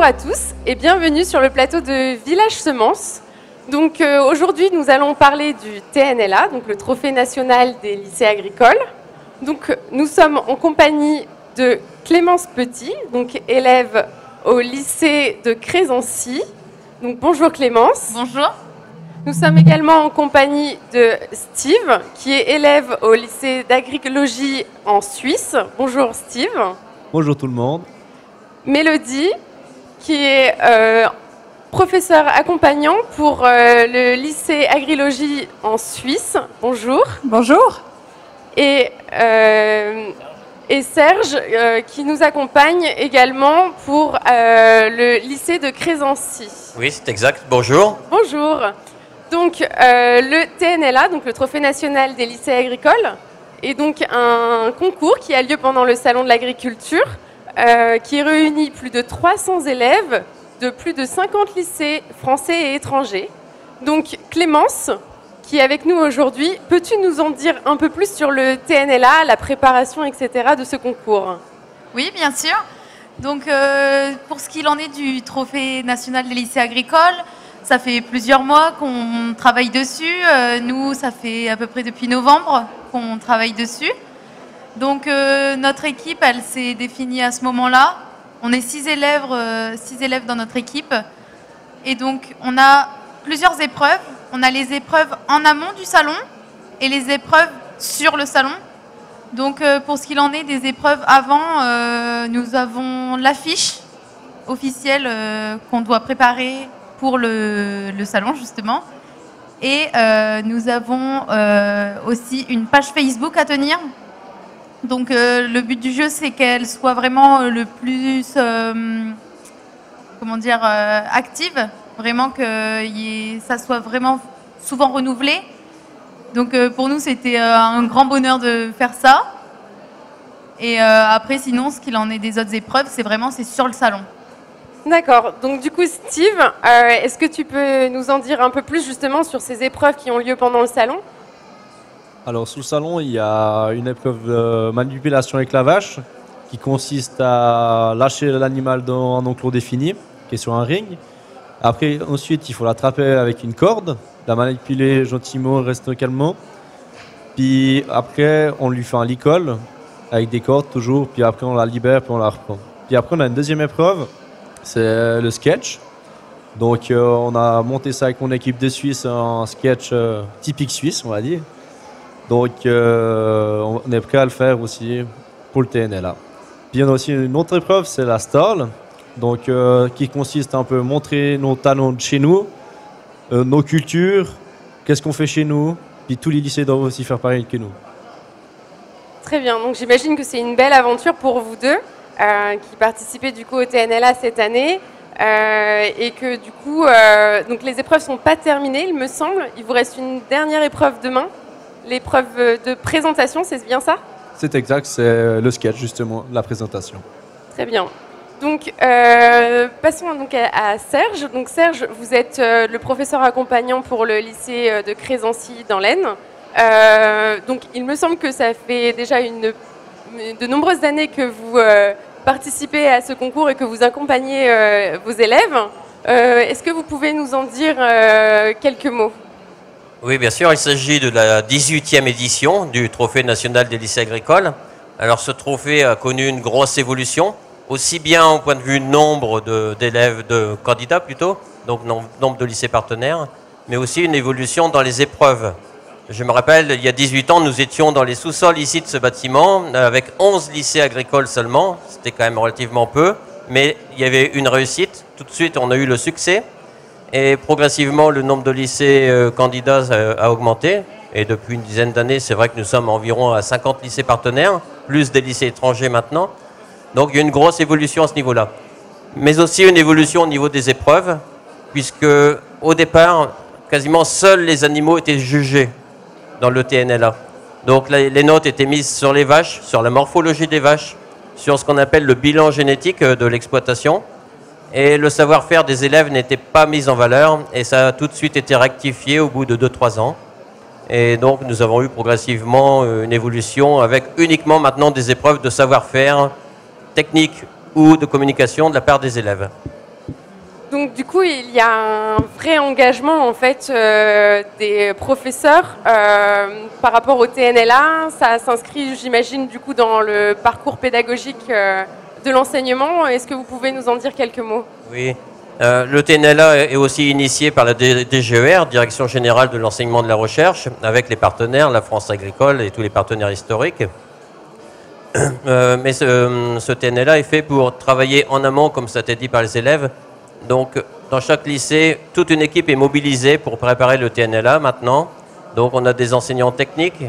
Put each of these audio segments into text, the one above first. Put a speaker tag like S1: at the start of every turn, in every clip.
S1: à tous et bienvenue sur le plateau de Village Semences. Donc aujourd'hui nous allons parler du TNLA, donc le Trophée national des lycées agricoles. Donc nous sommes en compagnie de Clémence Petit, donc élève au lycée de Crésancy. Donc bonjour Clémence.
S2: Bonjour.
S1: Nous sommes également en compagnie de Steve, qui est élève au lycée d'agricologie en Suisse. Bonjour Steve.
S3: Bonjour tout le monde.
S1: Mélodie, qui est professeur accompagnant pour le lycée agrilogie en Suisse. Bonjour.
S2: Bonjour.
S1: Et Serge, qui nous accompagne également pour le lycée de Crésancy.
S4: Oui, c'est exact. Bonjour.
S1: Bonjour. Donc, le TNLA, donc le Trophée national des lycées agricoles, est donc un concours qui a lieu pendant le Salon de l'agriculture, qui réunit plus de 300 élèves de plus de 50 lycées français et étrangers. Donc, Clémence, qui est avec nous aujourd'hui, peux-tu nous en dire un peu plus sur le TNLA, la préparation, etc. de ce concours?
S2: Oui, bien sûr. Donc, pour ce qu'il en est du Trophée national des lycées agricoles, ça fait plusieurs mois qu'on travaille dessus. Nous, ça fait à peu près depuis novembre qu'on travaille dessus. Donc, notre équipe, elle s'est définie à ce moment-là. On est 6 élèves dans notre équipe. Et donc, on a plusieurs épreuves. On a les épreuves en amont du salon et les épreuves sur le salon. Donc, pour ce qu'il en est des épreuves avant, nous avons l'affiche officielle qu'on doit préparer pour le salon, justement. Et nous avons aussi une page Facebook à tenir. Donc, le but du jeu, c'est qu'elle soit vraiment le plus, active. Vraiment que ça soit vraiment souvent renouvelé. Donc, pour nous, c'était un grand bonheur de faire ça. Et après, sinon, ce qu'il en est des autres épreuves, c'est sur le salon.
S1: D'accord. Donc du coup, Steve, est-ce que tu peux nous en dire un peu plus justement sur ces épreuves qui ont lieu pendant le salon?
S3: Alors sous le salon, il y a une épreuve de manipulation avec la vache qui consiste à lâcher l'animal dans un enclos défini, qui est sur un ring. Après, ensuite, il faut l'attraper avec une corde, la manipuler gentiment, rester calmement. Puis après, on lui fait un licol avec des cordes toujours. Puis après, on la libère, puis on la reprend. Puis après, on a une deuxième épreuve. C'est le sketch. Donc, on a monté ça avec mon équipe de Suisse, un sketch typique suisse, on va dire. Donc, on est prêt à le faire aussi pour le TNLA. Puis, on a aussi une autre épreuve, c'est la stall. Donc, qui consiste à un peu montrer nos talents de chez nous, nos cultures, qu'est-ce qu'on fait chez nous. Puis, tous les lycées doivent aussi faire pareil que nous.
S1: Très bien. Donc, j'imagine que c'est une belle aventure pour vous deux. Qui participait du coup au TNLA cette année et que du coup donc les épreuves sont pas terminées, il me semble. Il vous reste une dernière épreuve demain, l'épreuve de présentation, c'est bien ça? C'est
S3: exact, c'est le sketch justement, la présentation.
S1: Très bien. Donc passons donc à Serge. Donc Serge, vous êtes le professeur accompagnant pour le lycée de Crésancy dans l'Aisne. Donc il me semble que ça fait déjà de nombreuses années que vous participez à ce concours et que vous accompagnez vos élèves. Est-ce que vous pouvez nous en dire quelques mots?
S4: Oui, bien sûr, il s'agit de la 18e édition du Trophée national des lycées agricoles. Alors ce trophée a connu une grosse évolution, aussi bien au point de vue nombre d'élèves, de candidats plutôt, donc nombre de lycées partenaires, mais aussi une évolution dans les épreuves. Je me rappelle, il y a 18 ans, nous étions dans les sous-sols ici de ce bâtiment, avec 11 lycées agricoles seulement. C'était quand même relativement peu, mais il y avait une réussite. Tout de suite, on a eu le succès. Et progressivement, le nombre de lycées candidats a augmenté. Et depuis une dizaine d'années, c'est vrai que nous sommes environ à 50 lycées partenaires, plus des lycées étrangers maintenant. Donc il y a une grosse évolution à ce niveau-là. Mais aussi une évolution au niveau des épreuves, puisque au départ, quasiment seuls les animaux étaient jugés dans le TNLA. Donc les notes étaient mises sur les vaches, sur la morphologie des vaches, sur ce qu'on appelle le bilan génétique de l'exploitation. Et le savoir-faire des élèves n'était pas mis en valeur et ça a tout de suite été rectifié au bout de 2-3 ans. Et donc nous avons eu progressivement une évolution avec uniquement maintenant des épreuves de savoir-faire technique ou de communication de la part des élèves.
S1: Donc du coup, il y a un vrai engagement en fait des professeurs par rapport au TNLA. Ça s'inscrit, j'imagine, du coup dans le parcours pédagogique de l'enseignement. Est-ce que vous pouvez nous en dire quelques mots?
S4: Oui. Le TNLA est aussi initié par la DGER, Direction Générale de l'Enseignement de la Recherche, avec les partenaires, la France Agricole et tous les partenaires historiques. Mais ce TNLA est fait pour travailler en amont, comme ça a été dit par les élèves. Donc, dans chaque lycée, toute une équipe est mobilisée pour préparer le TNLA maintenant. Donc, on a des enseignants techniques,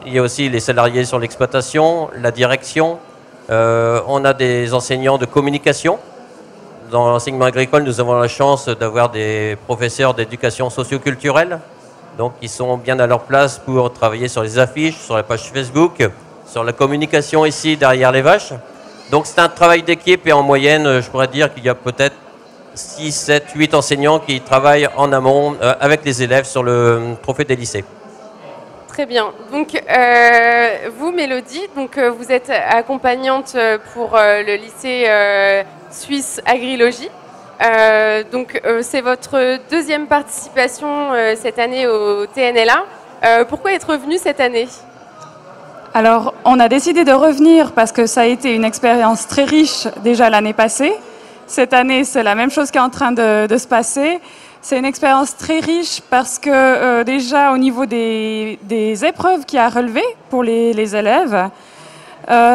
S4: il y a aussi les salariés sur l'exploitation, la direction, on a des enseignants de communication. Dans l'enseignement agricole, nous avons la chance d'avoir des professeurs d'éducation socio-culturelle, donc ils sont bien à leur place pour travailler sur les affiches, sur la page Facebook, sur la communication ici derrière les vaches. Donc c'est un travail d'équipe et en moyenne, je pourrais dire qu'il y a peut-être 6, 7, 8 enseignants qui travaillent en amont avec les élèves sur le trophée des lycées.
S1: Très bien. Donc, vous, Mélodie, donc, vous êtes accompagnante pour le lycée suisse Agrilogie. Donc, c'est votre deuxième participation cette année au TNLA. Pourquoi être revenu cette année?
S5: Alors, on a décidé de revenir parce que ça a été une expérience très riche déjà l'année passée. Cette année, c'est la même chose qui est en train de se passer. C'est une expérience très riche parce que déjà au niveau des épreuves qu'il y a à relever pour les élèves,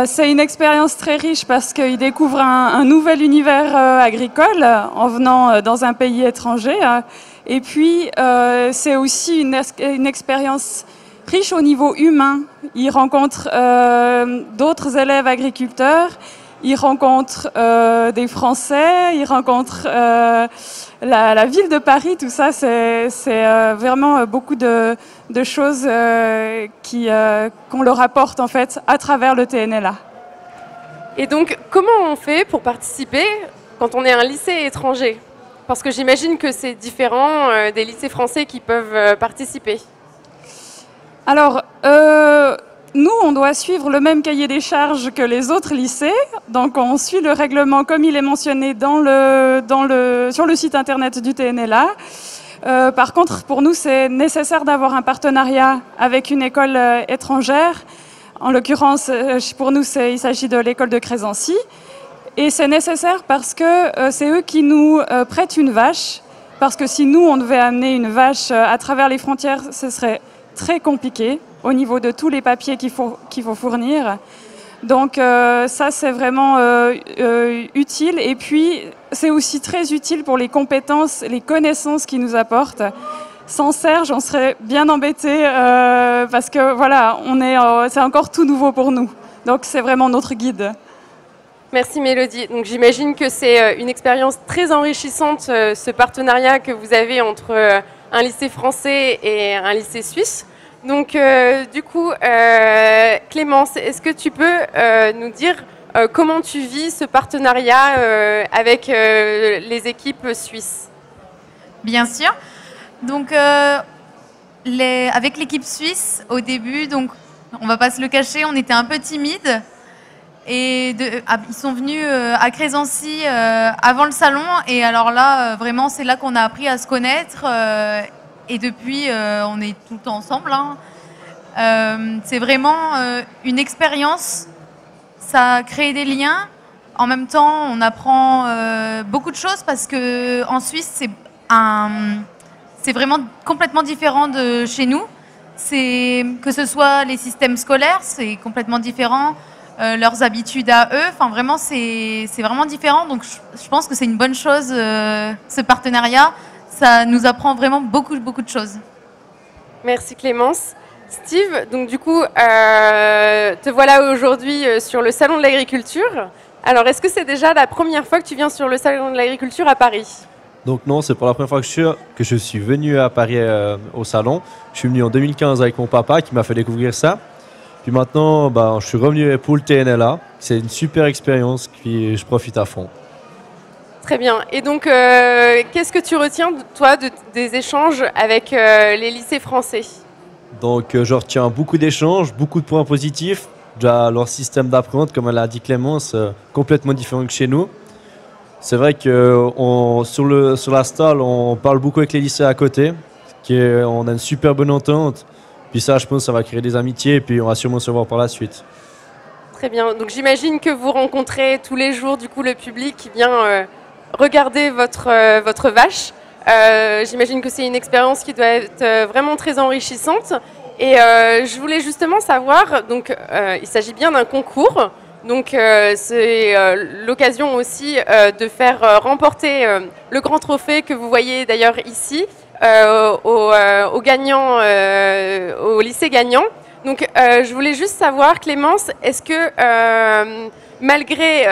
S5: c'est une expérience très riche parce qu'ils découvrent un nouvel univers agricole en venant dans un pays étranger. Et puis, c'est aussi une expérience riche au niveau humain. Ils rencontrent d'autres élèves agriculteurs. Ils rencontrent des Français, ils rencontrent la ville de Paris, tout ça, c'est vraiment beaucoup de choses qu'on leur apporte en fait à travers le TNLA.
S1: Et donc, comment on fait pour participer quand on est un lycée étranger? Parce que j'imagine que c'est différent des lycées français qui peuvent participer.
S5: Alors, nous, on doit suivre le même cahier des charges que les autres lycées. Donc, on suit le règlement comme il est mentionné sur le site internet du TNLA. Par contre, pour nous, c'est nécessaire d'avoir un partenariat avec une école étrangère. En l'occurrence, pour nous, il s'agit de l'école de Crésancy. Et c'est nécessaire parce que c'est eux qui nous prêtent une vache. Parce que si nous, on devait amener une vache à travers les frontières, ce serait très compliqué au niveau de tous les papiers qu'il faut fournir. Donc ça, c'est vraiment utile. Et puis, c'est aussi très utile pour les compétences, les connaissances qu'ils nous apportent. Sans Serge, on serait bien embêtés parce que voilà, c'est encore tout nouveau pour nous. Donc, c'est vraiment notre guide.
S1: Merci Mélodie. Donc, j'imagine que c'est une expérience très enrichissante, ce partenariat que vous avez entre un lycée français et un lycée suisse. Donc, du coup, Clémence, est-ce que tu peux nous dire comment tu vis ce partenariat avec les équipes suisses?
S2: Bien sûr. Donc, avec l'équipe suisse, au début, donc, on ne va pas se le cacher, on était un peu timide. Et ils sont venus à Crésancy avant le salon. Et alors là, vraiment, c'est là qu'on a appris à se connaître. Et depuis, on est tout le temps ensemble. C'est vraiment une expérience. Ça crée des liens. En même temps, on apprend beaucoup de choses parce qu'en Suisse, c'est vraiment complètement différent de chez nous. Que ce soit les systèmes scolaires, c'est complètement différent. Leurs habitudes à eux, enfin vraiment, c'est vraiment différent. Donc, je pense que c'est une bonne chose, ce partenariat. Ça nous apprend vraiment beaucoup de choses.
S1: Merci Clémence. Steve, donc du coup, te voilà aujourd'hui sur le Salon de l'Agriculture. Alors, est-ce que c'est déjà la première fois que tu viens sur le Salon de l'Agriculture à Paris?
S3: Donc non, c'est pour la première fois que je suis venu à Paris au Salon. Je suis venu en 2015 avec mon papa qui m'a fait découvrir ça. Puis maintenant, je suis revenu pour le TNLA. C'est une super expérience, puis je profite à fond.
S1: Très bien. Et donc, qu'est-ce que tu retiens, toi, des échanges avec les lycées français?
S3: Donc, je retiens beaucoup d'échanges, beaucoup de points positifs. Déjà, leur système d'apprendre, comme elle a dit Clémence, complètement différent que chez nous. C'est vrai que sur la stalle, on parle beaucoup avec les lycées à côté, on a une super bonne entente. Puis ça, je pense, ça va créer des amitiés et puis on va sûrement se voir par la suite.
S1: Très bien. Donc j'imagine que vous rencontrez tous les jours du coup le public qui vient regarder votre vache. J'imagine que c'est une expérience qui doit être vraiment très enrichissante. Et je voulais justement savoir, donc il s'agit bien d'un concours. Donc c'est l'occasion aussi de faire remporter le grand trophée que vous voyez d'ailleurs ici aux gagnants, au lycée gagnant. Donc je voulais juste savoir, Clémence, est-ce que malgré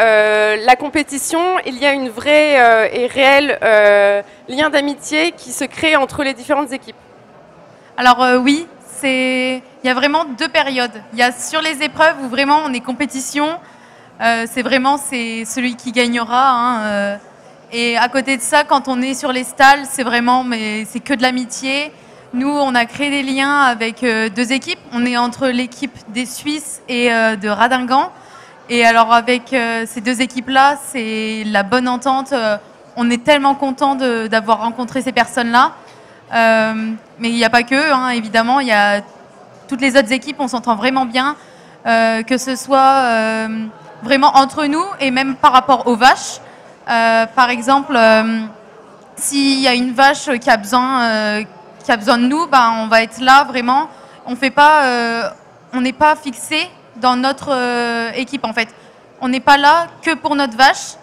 S1: la compétition, il y a une vraie et réelle lien d'amitié qui se crée entre les différentes équipes?
S2: Alors oui, il y a vraiment deux périodes. Il y a sur les épreuves où vraiment on est compétition, c'est celui qui gagnera. Hein, et à côté de ça, quand on est sur les stalles, c'est que de l'amitié. Nous, on a créé des liens avec deux équipes. On est entre l'équipe des Suisses et de Radingan. Et alors avec ces deux équipes-là, c'est la bonne entente. On est tellement contents d'avoir rencontré ces personnes-là. Mais il n'y a pas que, hein, évidemment. Il y a toutes les autres équipes, on s'entend vraiment bien. Que ce soit vraiment entre nous et même par rapport aux vaches. Par exemple, s'il y a une vache qui a besoin de nous, on va être là vraiment. On n'est pas fixé dans notre équipe en fait. On n'est pas là que pour notre vache.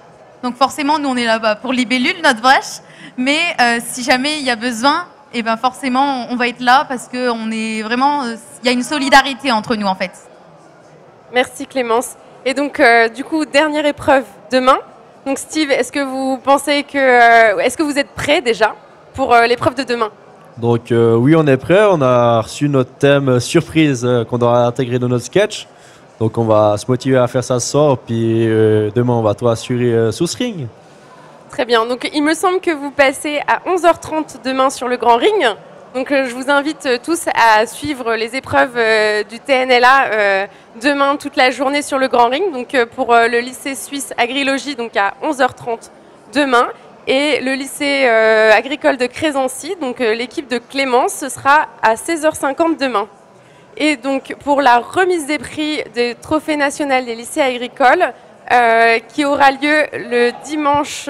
S2: Donc forcément, nous on est là pour Libellule, notre vache. Mais si jamais il y a besoin, et forcément on va être là parce que on est vraiment. Il y a une solidarité entre nous en fait.
S1: Merci Clémence. Et donc du coup dernière épreuve demain. Donc Steve, est-ce que vous êtes prêt déjà pour l'épreuve de demain?
S3: Donc oui, on est prêt. On a reçu notre thème surprise qu'on doit intégrer dans notre sketch. Donc on va se motiver à faire ça ce soir. Puis demain, on va tout assurer sous ce ring.
S1: Très bien. Donc il me semble que vous passez à 11h30 demain sur le Grand Ring. Donc je vous invite tous à suivre les épreuves du TNLA demain toute la journée sur le Grand Ring. Donc pour le lycée suisse Agrilogie, donc à 11h30 demain. Et le lycée agricole de Crésancy, donc l'équipe de Clémence, ce sera à 16h50 demain. Et donc pour la remise des prix des trophées nationaux des lycées agricoles, qui aura lieu le dimanche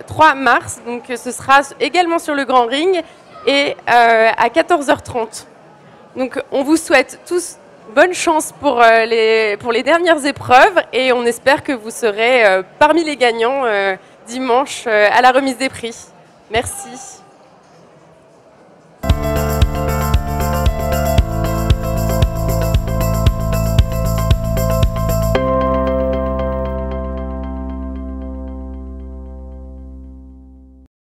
S1: 3 mars, donc ce sera également sur le Grand Ring et à 14h30. Donc on vous souhaite tous bonne chance pour les dernières épreuves et on espère que vous serez parmi les gagnants dimanche à la remise des prix. Merci.